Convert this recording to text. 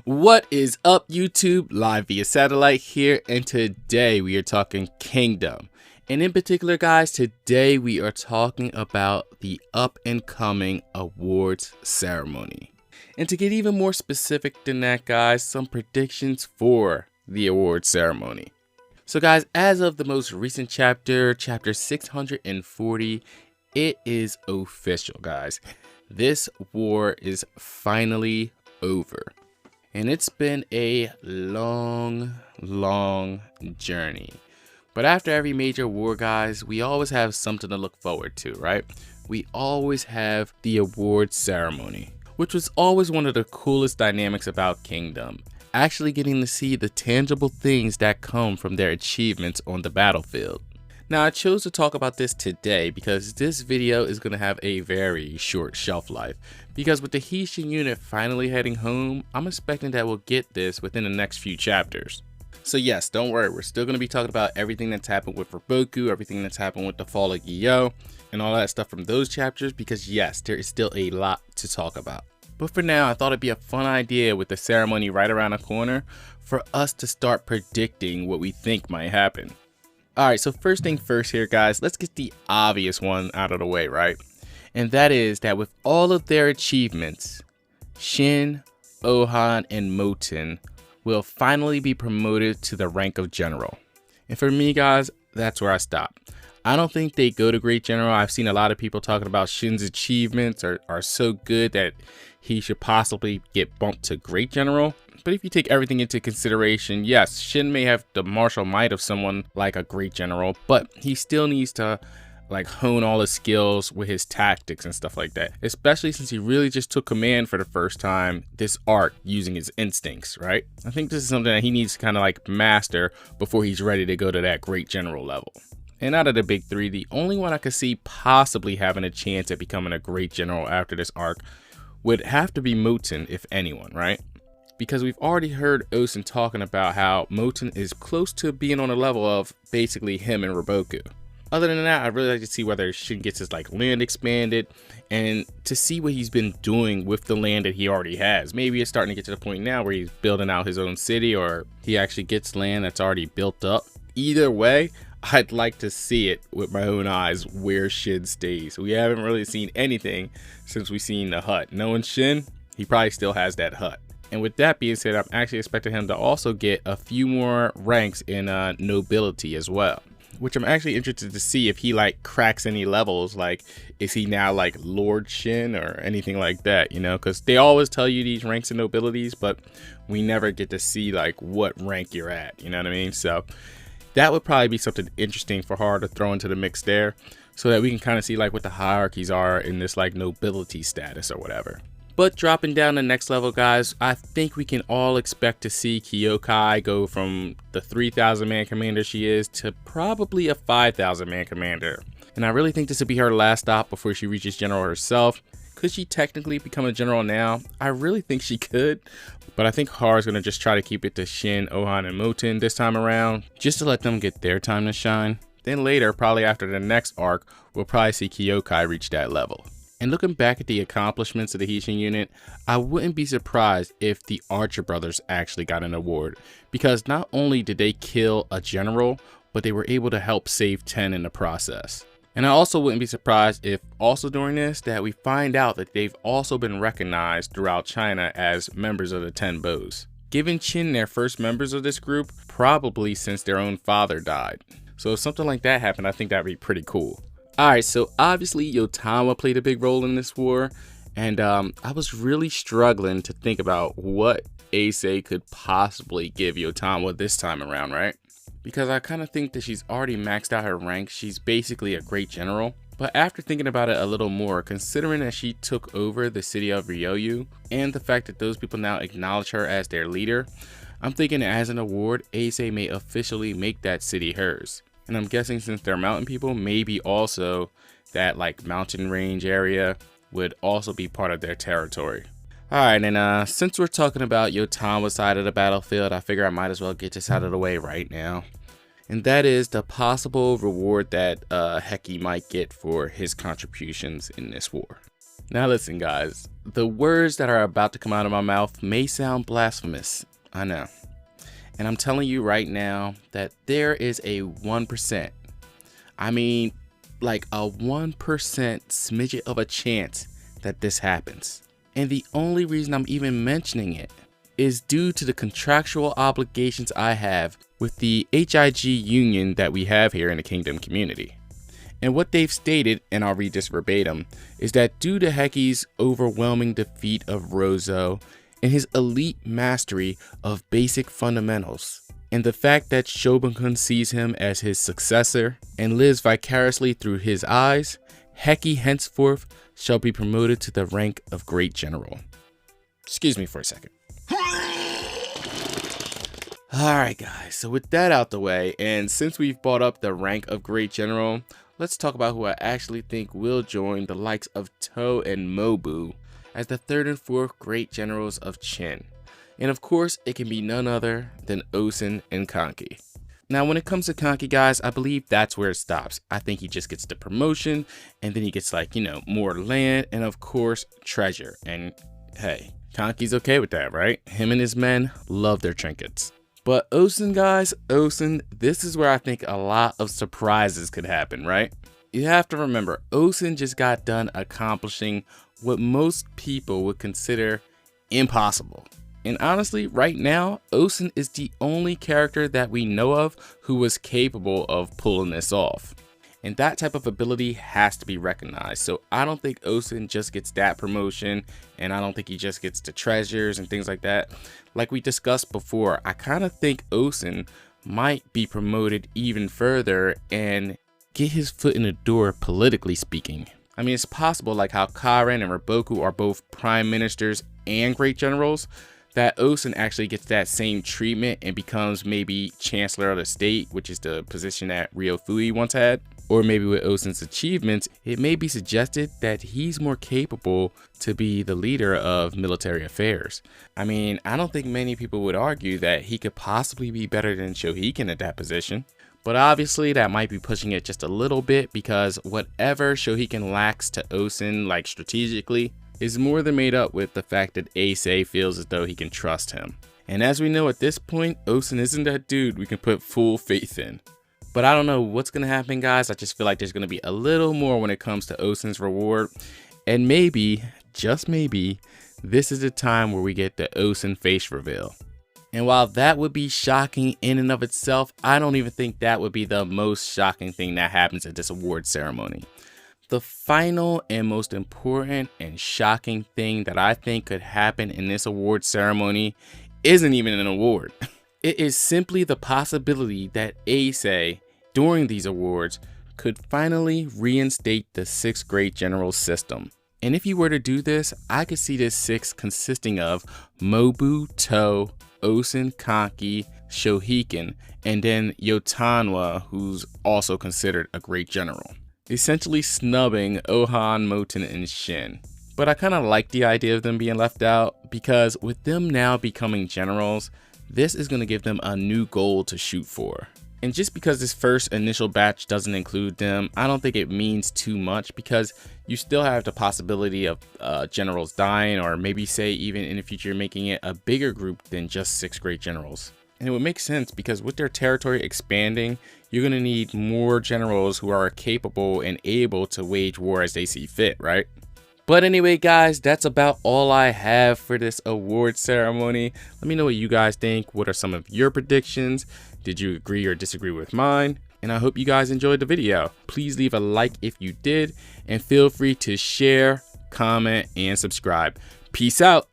What is up, YouTube? Live via satellite here, and today we are talking Kingdom. And in particular, guys, today we are talking about the up-and-coming awards ceremony. And to get even more specific than that, guys, some predictions for the awards ceremony. So guys, as of the most recent chapter, chapter 640, it is official, guys. This war is finally over. And it's been a long journey. But after every major war, guys, we always have something to look forward to, right? We always have the awards ceremony, which was always one of the coolest dynamics about Kingdom. Actually getting to see the tangible things that come from their achievements on the battlefield. Now, I chose to talk about this today because this video is going to have a very short shelf life. Because with the Hisshin unit finally heading home, I'm expecting that we'll get this within the next few chapters. So yes, don't worry, we're still going to be talking about everything that's happened with Roboku, everything that's happened with the fall of Gyo, and all that stuff from those chapters, because yes, there is still a lot to talk about. But for now, I thought it'd be a fun idea with the ceremony right around the corner for us to start predicting what we think might happen. Alright, so first thing first here, guys, let's get the obvious one out of the way, right? And that is that with all of their achievements, Shin, Ohan, and Moten will finally be promoted to the rank of general. And for me, guys, that's where I stop. I don't think they go to great general. I've seen a lot of people talking about Shin's achievements are so good that he should possibly get bumped to great general. But if you take everything into consideration, yes, Shin may have the martial might of someone like a great general, but he still needs to like hone all his skills with his tactics and stuff like that, especially since he really just took command for the first time this arc using his instincts, right? I think this is something that he needs to kind of like master before he's ready to go to that great general level. And out of the big three, the only one I could see possibly having a chance at becoming a great general after this arc would have to be Moten, if anyone, right? Because we've already heard Osen talking about how Moten is close to being on a level of basically him and Roboku. Other than that, I'd really like to see whether Shin gets his like land expanded and to see what he's been doing with the land that he already has. Maybe it's starting to get to the point now where he's building out his own city, or he actually gets land that's already built up. Either way, I'd like to see it with my own eyes where Shin stays. We haven't really seen anything since we've seen the hut. Knowing Shin, he probably still has that hut. And with that being said, I'm actually expecting him to also get a few more ranks in nobility as well. Which I'm actually interested to see if he like cracks any levels. Like, is he now like Lord Shin or anything like that, you know? Because they always tell you these ranks and nobilities, but we never get to see like what rank you're at, you know what I mean? So that would probably be something interesting for Har to throw into the mix there, so that we can kind of see like what the hierarchies are in this like nobility status or whatever. But dropping down the next level, guys, I think we can all expect to see Kyokai go from the 3,000 man commander she is to probably a 5,000 man commander. And I really think this would be her last stop before she reaches general herself. Could she technically become a general now? I really think she could. But I think Har is going to just try to keep it to Shin, Ohan, and Moten this time around, just to let them get their time to shine. Then later, probably after the next arc, we'll probably see Kyokai reach that level. And looking back at the accomplishments of the Hisshin unit, I wouldn't be surprised if the Archer brothers actually got an award, because not only did they kill a general, but they were able to help save 10 in the process. And I also wouldn't be surprised if also during this that we find out that they've also been recognized throughout China as members of the 10 Bows, giving Qin their first members of this group probably since their own father died. So if something like that happened, I think that'd be pretty cool. Alright, so obviously Yotama played a big role in this war, and I was really struggling to think about what Ase could possibly give Yotama this time around, right? Because I kind of think that she's already maxed out her rank. She's basically a great general. But after thinking about it a little more, considering that she took over the city of Ryoyu, and the fact that those people now acknowledge her as their leader, I'm thinking as an award, Ase may officially make that city hers. And I'm guessing since they're mountain people, maybe also that like mountain range area would also be part of their territory. Alright, and since we're talking about Yotama's side of the battlefield, I figure I might as well get this out of the way right now. And that is the possible reward that Heki might get for his contributions in this war. Now listen, guys, the words that are about to come out of my mouth may sound blasphemous. I know. And I'm telling you right now that there is a 1%. I mean, like a 1% smidget of a chance that this happens. And the only reason I'm even mentioning it is due to the contractual obligations I have with the HIG union that we have here in the Kingdom community. And what they've stated, and I'll read this verbatim, is that due to Heki's overwhelming defeat of Rozo and his elite mastery of basic fundamentals, and the fact that Shobunkun sees him as his successor and lives vicariously through his eyes, Heki henceforth shall be promoted to the rank of Great General. Excuse me for a second. Alright guys, so with that out the way, and since we've brought up the rank of Great General, let's talk about who I actually think will join the likes of To and Mobu as the 3rd and 4th Great Generals of Chin. And of course, it can be none other than Osen and Kanki. Now, when it comes to Kanki, guys, I believe that's where it stops. I think he just gets the promotion, and then he gets, like, more land, and of course, treasure. And hey, Kanki's okay with that, right? Him and his men love their trinkets. But Osen, guys, this is where I think a lot of surprises could happen, right? You have to remember, Osen just got done accomplishing what most people would consider impossible. And honestly, right now, Osen is the only character that we know of who was capable of pulling this off. And that type of ability has to be recognized. So I don't think Osen just gets that promotion, and I don't think he just gets the treasures and things like that. Like we discussed before, I kind of think Osen might be promoted even further and get his foot in the door, politically speaking. I mean, it's possible, like how Karen and Raboku are both prime ministers and great generals, that Osen actually gets that same treatment and becomes maybe Chancellor of the State, which is the position that Ryofui once had. Or maybe with Osen's achievements, it may be suggested that he's more capable to be the leader of military affairs. I mean, I don't think many people would argue that he could possibly be better than Shohiken at that position. But obviously that might be pushing it just a little bit, because whatever Shohiken lacks to Osen, like strategically, is more than made up with the fact that Ase feels as though he can trust him. And as we know at this point, Osen isn't that dude we can put full faith in. But I don't know what's going to happen, guys. I just feel like there's going to be a little more when it comes to Osen's reward. And maybe, just maybe, this is the time where we get the Osen face reveal. And while that would be shocking in and of itself, I don't even think that would be the most shocking thing that happens at this award ceremony. The final and most important and shocking thing that I think could happen in this award ceremony isn't even an award. It is simply the possibility that Ase, during these awards, could finally reinstate the 6th Great General system. And if he were to do this, I could see this 6 consisting of Mobu, To, Osen, Kanki, Shohiken, and then Yotanwa, who's also considered a great general, essentially snubbing Ohan, Moten, and Shin. But I kind of like the idea of them being left out, because with them now becoming generals, this is going to give them a new goal to shoot for. And just because this first initial batch doesn't include them, I don't think it means too much, because you still have the possibility of generals dying, or maybe say even in the future making it a bigger group than just 6 great generals. And it would make sense, because with their territory expanding, you're going to need more generals who are capable and able to wage war as they see fit, right? But anyway, guys, that's about all I have for this award ceremony. Let me know what you guys think. What are some of your predictions? Did you agree or disagree with mine? And I hope you guys enjoyed the video. Please leave a like if you did, and feel free to share, comment, and subscribe. Peace out.